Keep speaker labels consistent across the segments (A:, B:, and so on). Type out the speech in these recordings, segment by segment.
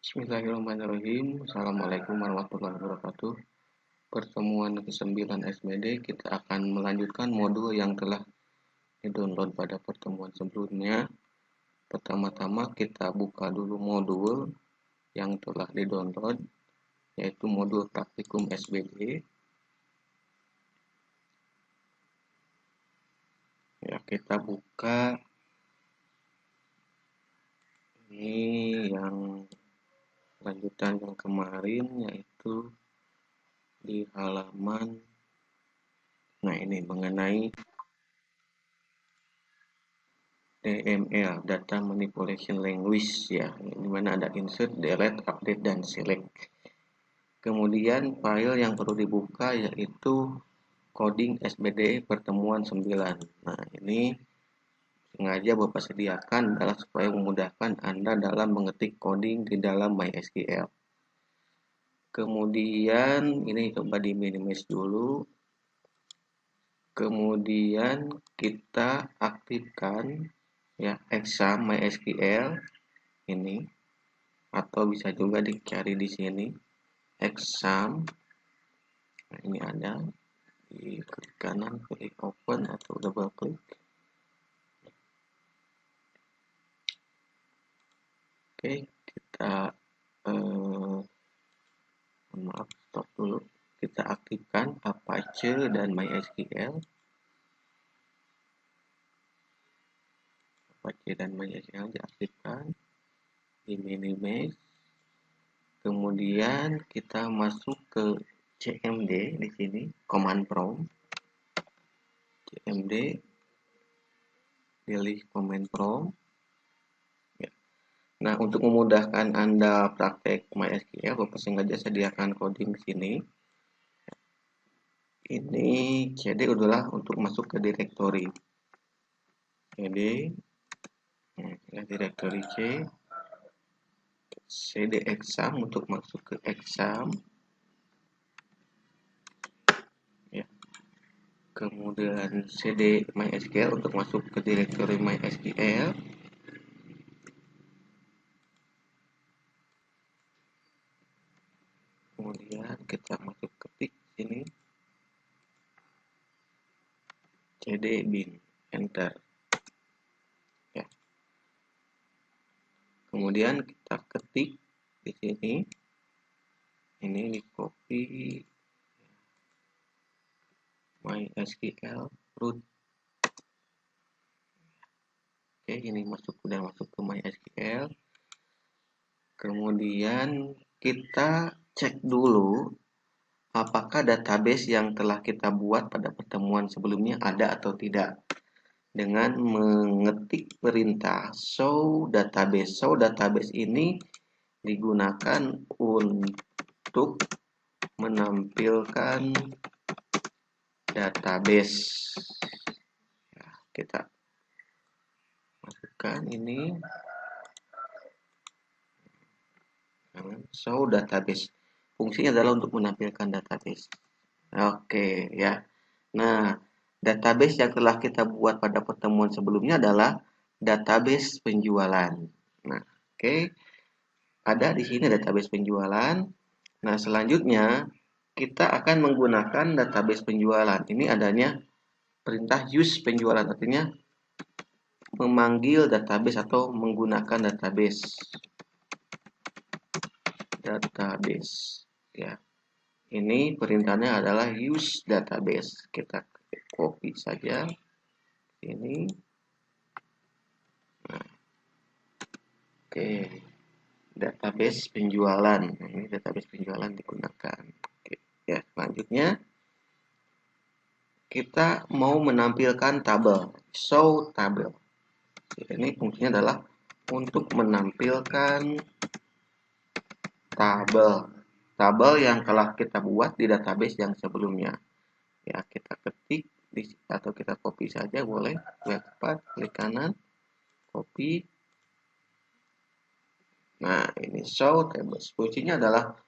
A: Bismillahirrahmanirrahim. Assalamualaikum warahmatullahi wabarakatuh. Pertemuan ke-9 SBD kita akan melanjutkan modul yang telah di-download pada pertemuan sebelumnya. Pertama-tama kita buka dulu modul yang telah di-download, yaitu modul praktikum SBD. Ya, kita buka ini yang lanjutan yang kemarin, yaitu di halaman ini mengenai DML, Data Manipulation Language, ya, di mana ada insert, delete, update, dan select. Kemudian file yang perlu dibuka yaitu coding SBD pertemuan 9. Nah, ini sengaja Bapak sediakan adalah supaya memudahkan Anda dalam mengetik coding di dalam MySQL. Kemudian ini coba di minimize dulu. Kemudian kita aktifkan ya exam MySQL ini, atau bisa juga dicari di sini exam. Nah, ini ada di klik kanan, klik open atau double klik. Oke, kita maaf, stop dulu. Kita aktifkan Apache dan MySQL. Apache dan MySQL diaktifkan, di minimize. Kemudian kita masuk ke CMD di sini, command prompt. CMD, pilih command prompt. Ya. Nah, untuk memudahkan Anda praktek MySQL, Bapak sengaja sediakan coding di sini. Ini CD adalah untuk masuk ke direktori. CD, ya, direktori C. CD exam untuk masuk ke exam. Ya. Kemudian CD MySQL untuk masuk ke direktori MySQL. Kemudian kita masuk ketik sini CD bin, enter. Ya. Kemudian kita ketik di sini, ini di copy MySQL root. Oke, ini sudah masuk ke MySQL. Kemudian kita cek dulu apakah database yang telah kita buat pada pertemuan sebelumnya ada atau tidak, dengan mengetik perintah show database. Show database ini digunakan untuk menampilkan database. Ya, kita masukkan ini show database. Fungsinya adalah untuk menampilkan database. Oke, ya. Nah, database yang telah kita buat pada pertemuan sebelumnya adalah database penjualan. Nah, oke. Ada di sini database penjualan. Nah, selanjutnya kita akan menggunakan database penjualan. Ini adanya perintah use penjualan, artinya memanggil database atau menggunakan database. Ya. Ini perintahnya adalah use database. Kita copy saja ini. Nah, oke. Database penjualan. Nah, ini database penjualan digunakan. Oke. Ya, selanjutnya kita mau menampilkan tabel, show tabel. Ini fungsinya adalah untuk menampilkan tabel yang telah kita buat di database yang sebelumnya. Ya, kita ketik atau kita copy saja boleh. Klik cepat, klik kanan, copy. Nah, ini show tables. Fungsinya adalah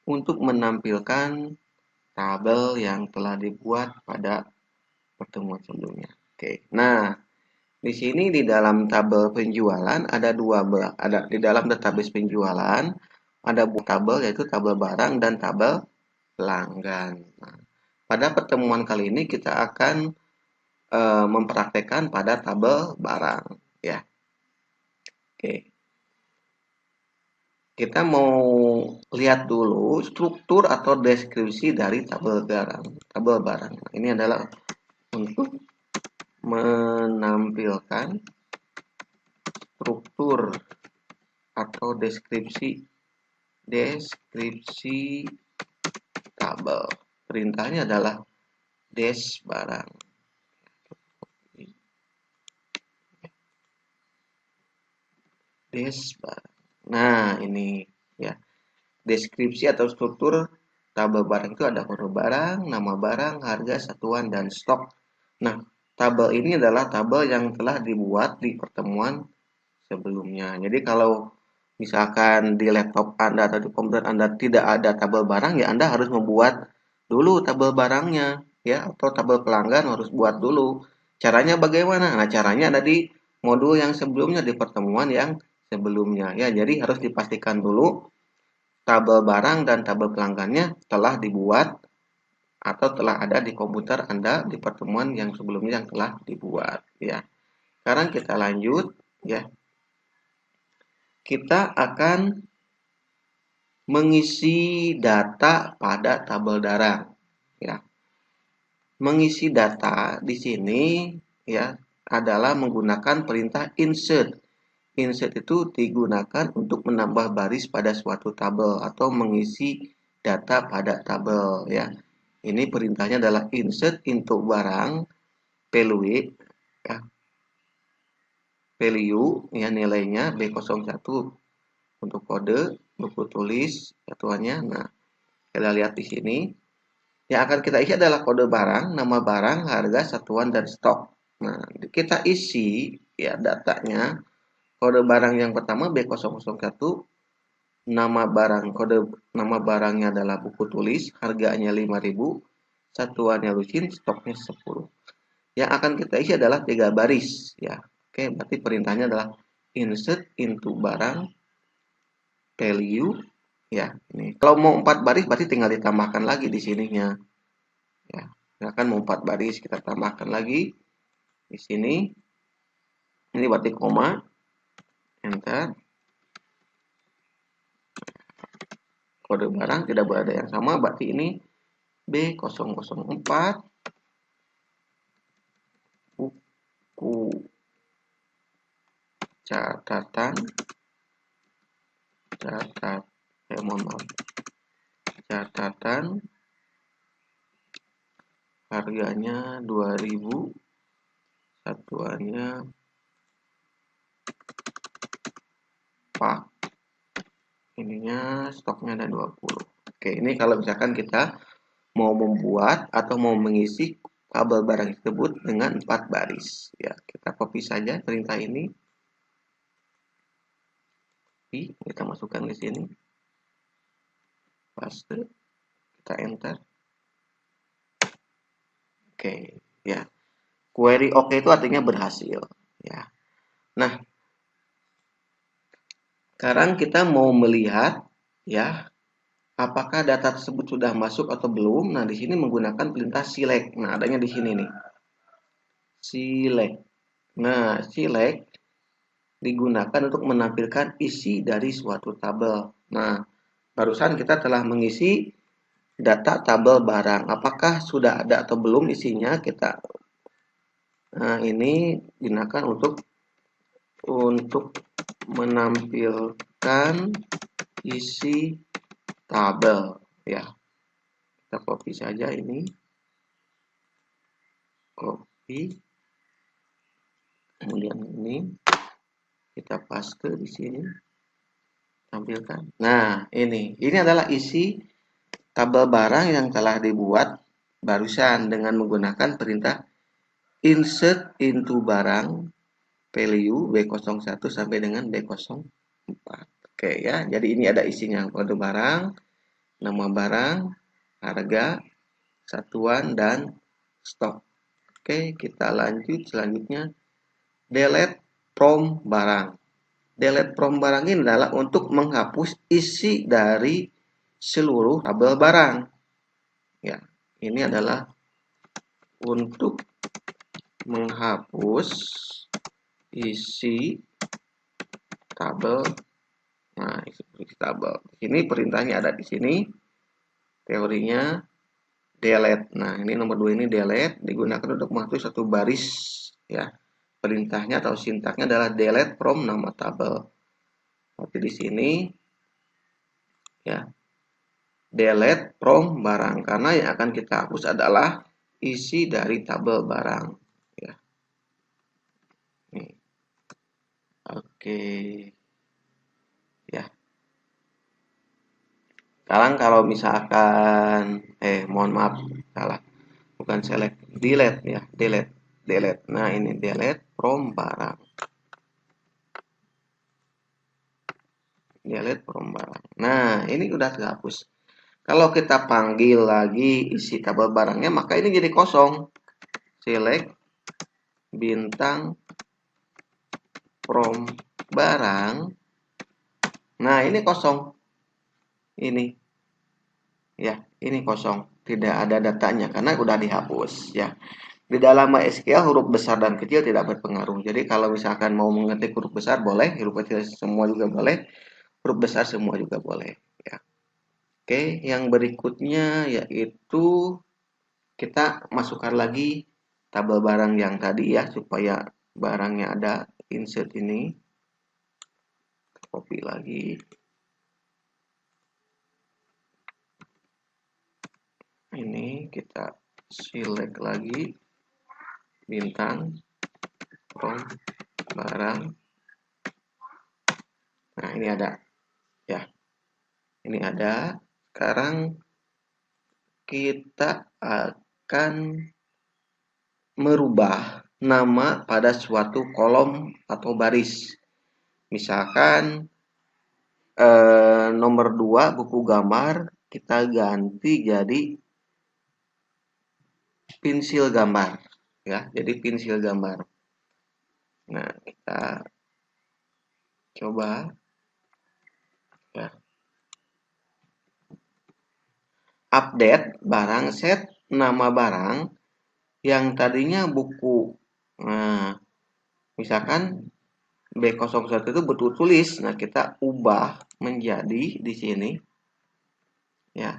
A: untuk menampilkan tabel yang telah dibuat pada pertemuan sebelumnya. Oke. Nah, di sini di dalam tabel penjualan ada di dalam database penjualan ada buah tabel yaitu tabel barang dan tabel pelanggan. Nah, pada pertemuan kali ini kita akan mempraktekkan pada tabel barang ya. Oke. Kita mau lihat dulu struktur atau deskripsi dari tabel barang. Tabel barang. Ini adalah untuk menampilkan struktur atau deskripsi tabel. Perintahnya adalah des barang. Des barang. Nah, ini ya. Deskripsi atau struktur tabel barang itu ada kode barang, nama barang, harga, satuan, dan stok. Nah, tabel ini adalah tabel yang telah dibuat di pertemuan sebelumnya. Jadi kalau misalkan di laptop Anda atau di komputer Anda tidak ada tabel barang, ya Anda harus membuat dulu tabel barangnya, ya, atau tabel pelanggan harus buat dulu. Caranya bagaimana? Nah, caranya ada di modul yang sebelumnya, di pertemuan yang sebelumnya. Ya, jadi harus dipastikan dulu tabel barang dan tabel pelanggannya telah dibuat atau telah ada di komputer Anda di pertemuan yang sebelumnya yang telah dibuat ya. Sekarang kita lanjut ya. Kita akan mengisi data pada tabel barang ya. Mengisi data di sini ya adalah menggunakan perintah insert. Insert itu digunakan untuk menambah baris pada suatu tabel atau mengisi data pada tabel ya. Ini perintahnya adalah insert into barang value ya, value ya nilainya B01 untuk kode buku tulis satuannya. Nah, kita lihat di sini. Yang akan kita isi adalah kode barang, nama barang, harga, satuan dan stok. Nah, kita isi ya datanya. Kode barang yang pertama B001, nama barangnya adalah buku tulis, harganya 5.000, satuannya lusin, stoknya 10. Yang akan kita isi adalah 3 baris ya. Oke, berarti perintahnya adalah insert into barang value ya. Ini. Kalau mau 4 baris berarti tinggal ditambahkan lagi di sininya. Ya. Misalkan mau 4 baris kita tambahkan lagi di sini. Ini berarti koma, enter. Kode barang tidak boleh ada yang sama, berarti ini B004 buku catatan catatan harganya 2.000, satuannya pak, ininya stoknya ada 20. Oke, ini kalau misalkan kita mau membuat atau mau mengisi tabel barang tersebut dengan 4 baris ya. Kita copy saja perintah ini. Kita masukkan ke sini. Paste, kita enter. Oke, ya. Query oke itu artinya berhasil ya. Nah, sekarang kita mau melihat ya apakah data tersebut sudah masuk atau belum. Nah, di sini menggunakan perintah select. Nah, adanya di sini nih. Select. Nah, select digunakan untuk menampilkan isi dari suatu tabel. Nah, barusan kita telah mengisi data tabel barang. Apakah sudah ada atau belum isinya? Nah, ini digunakan untuk menampilkan isi tabel ya. Kita copy saja ini. Copy. Kemudian ini kita paste di sini. Tampilkan. Nah, ini adalah isi tabel barang yang telah dibuat barusan dengan menggunakan perintah insert into barang value B01 sampai dengan B04. Oke ya, jadi ini ada isinya kode barang, nama barang, harga, satuan, dan stok. Oke, kita lanjut selanjutnya delete from barang. delete from barang ini adalah untuk menghapus isi dari seluruh tabel barang. Ya, ini adalah untuk menghapus isi tabel. Nah, isi tabel. Ini perintahnya ada di sini. Teorinya delete. Nah, ini nomor 2 ini delete digunakan untuk menghapus satu baris ya. Perintahnya atau sintaknya adalah delete from nama tabel. Tapi di sini ya delete from barang karena yang akan kita hapus adalah isi dari tabel barang ya. Nih. Oke. Ya. Sekarang kalau misalkan mohon maaf salah. Bukan select, delete ya, delete. Nah, ini delete from barang. Delete from barang. Nah, ini udah terhapus. Kalau kita panggil lagi isi tabel barangnya, maka ini jadi kosong. Select bintang from barang. Nah, ini kosong. Ini. Ya, ini kosong. Tidak ada datanya karena udah dihapus ya. Di dalam MySQL huruf besar dan kecil tidak berpengaruh. Jadi kalau misalkan mau mengetik huruf besar boleh, huruf kecil semua juga boleh, huruf besar semua juga boleh ya. Oke, yang berikutnya yaitu kita masukkan lagi tabel barang yang tadi ya supaya barangnya ada insert ini. Copy lagi. Ini kita select lagi bintang from barang. Nah, ini ada ya. Ini ada. Sekarang kita akan merubah nama pada suatu kolom atau baris. Misalkan nomor 2 buku gambar kita ganti jadi pensil gambar ya, jadi pensil gambar. Nah, kita coba ya. Update barang set nama barang yang tadinya buku. Nah, misalkan B01 itu betul tulis. Nah, kita ubah menjadi di sini ya.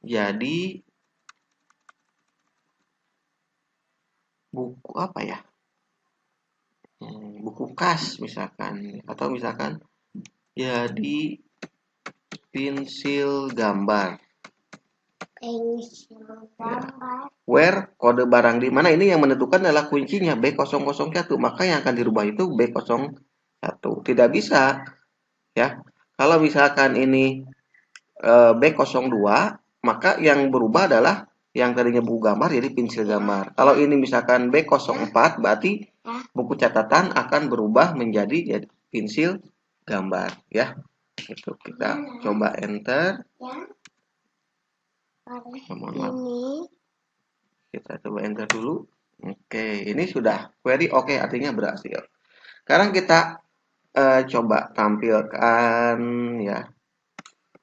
A: Jadi buku apa ya? Buku kas misalkan atau misalkan jadi pensil gambar. Pensil gambar. Ya. Where kode barang di mana ini yang menentukan adalah kuncinya B001. Maka yang akan dirubah itu B01. Tidak bisa ya. Kalau misalkan ini B02, maka yang berubah adalah yang tadinya buku gambar jadi pensil gambar. Kalau ini misalkan B04 berarti buku catatan akan berubah menjadi pensil gambar ya. Itu kita coba enter. Mohon maaf. Kita coba enter dulu. Oke, ini sudah query oke, artinya berhasil. Sekarang kita coba tampilkan ya.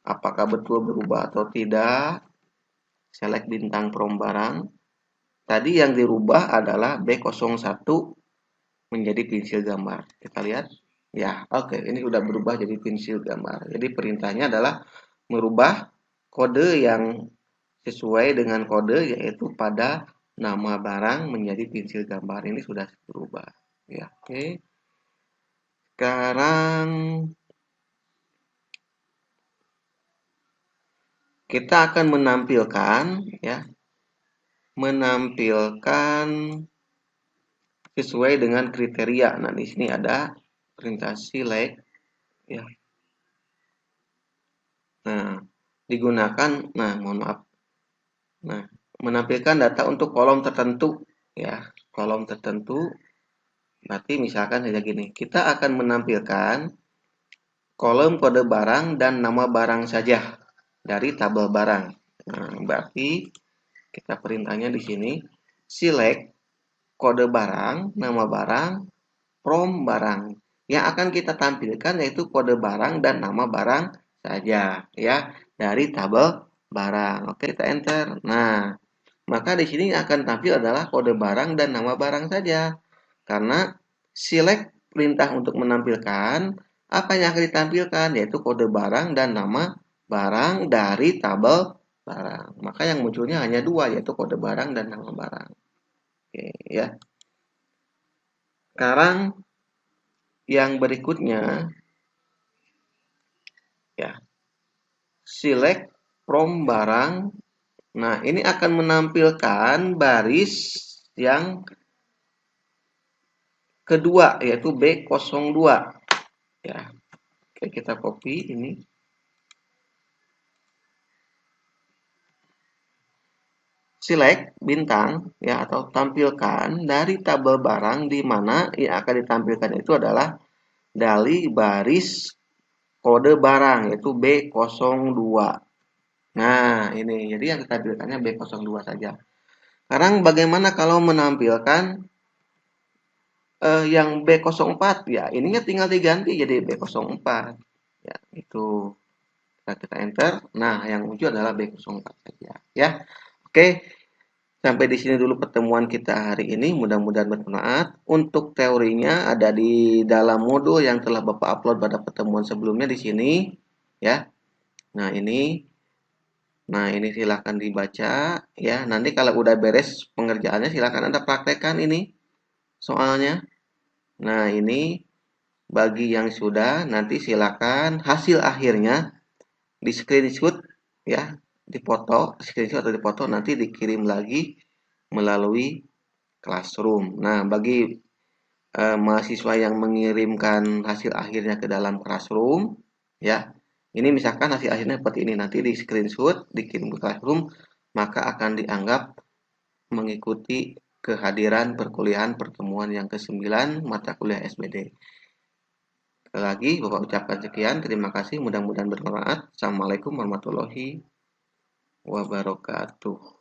A: Apakah betul berubah atau tidak. Select bintang from barang. Tadi yang dirubah adalah B01 menjadi pensil gambar. Kita lihat. Ya, oke. Ini sudah berubah jadi pensil gambar. Jadi perintahnya adalah merubah kode yang sesuai dengan kode yaitu pada nama barang menjadi pensil gambar. Ini sudah berubah. Ya, oke. Sekarang kita akan menampilkan ya. Menampilkan sesuai dengan kriteria. Nah, di sini ada perintah select ya. Nah, digunakan mohon maaf. Nah, menampilkan data untuk kolom tertentu ya. Kolom tertentu berarti misalkan saja gini. Kita akan menampilkan kolom kode barang dan nama barang saja dari tabel barang. Nah, berarti kita perintahnya di sini select kode barang, nama barang, from barang. Yang akan kita tampilkan yaitu kode barang dan nama barang saja ya dari tabel barang. Oke, kita enter. Nah, maka di sini akan tampil adalah kode barang dan nama barang saja. Karena select perintah untuk menampilkan apa yang akan ditampilkan yaitu kode barang dan nama barang dari tabel barang. Maka yang munculnya hanya dua yaitu kode barang dan nama barang. Oke, ya. Sekarang yang berikutnya ya, select from barang. Nah, ini akan menampilkan baris yang kedua yaitu B02 ya. Oke, kita copy ini. Select bintang ya atau tampilkan dari tabel barang di mana yang akan ditampilkan itu adalah dari baris kode barang yaitu B02. Nah, ini jadi yang ditampilkannya B02 saja. Sekarang bagaimana kalau menampilkan yang B04 ya, ininya tinggal diganti jadi B04. Ya, itu kita enter. Nah, yang muncul adalah B04 saja ya. Oke, sampai di sini dulu pertemuan kita hari ini. Mudah-mudahan bermanfaat. Untuk teorinya ada di dalam modul yang telah Bapak upload pada pertemuan sebelumnya di sini ya. Nah, ini silahkan dibaca ya. Nanti kalau udah beres pengerjaannya silahkan Anda praktekkan ini soalnya. Nah, ini bagi yang sudah nanti silakan hasil akhirnya di screenshot ya, dipoto, screenshot atau dipoto nanti dikirim lagi melalui Classroom. Nah, bagi mahasiswa yang mengirimkan hasil akhirnya ke dalam Classroom ya. Ini misalkan hasil akhirnya seperti ini nanti di screenshot dikirim ke Classroom maka akan dianggap mengikuti kehadiran perkuliahan pertemuan yang ke-9 mata kuliah SBD. Sekali lagi, Bapak ucapkan sekian. Terima kasih. Mudah-mudahan bermanfaat. Assalamualaikum warahmatullahi wabarakatuh.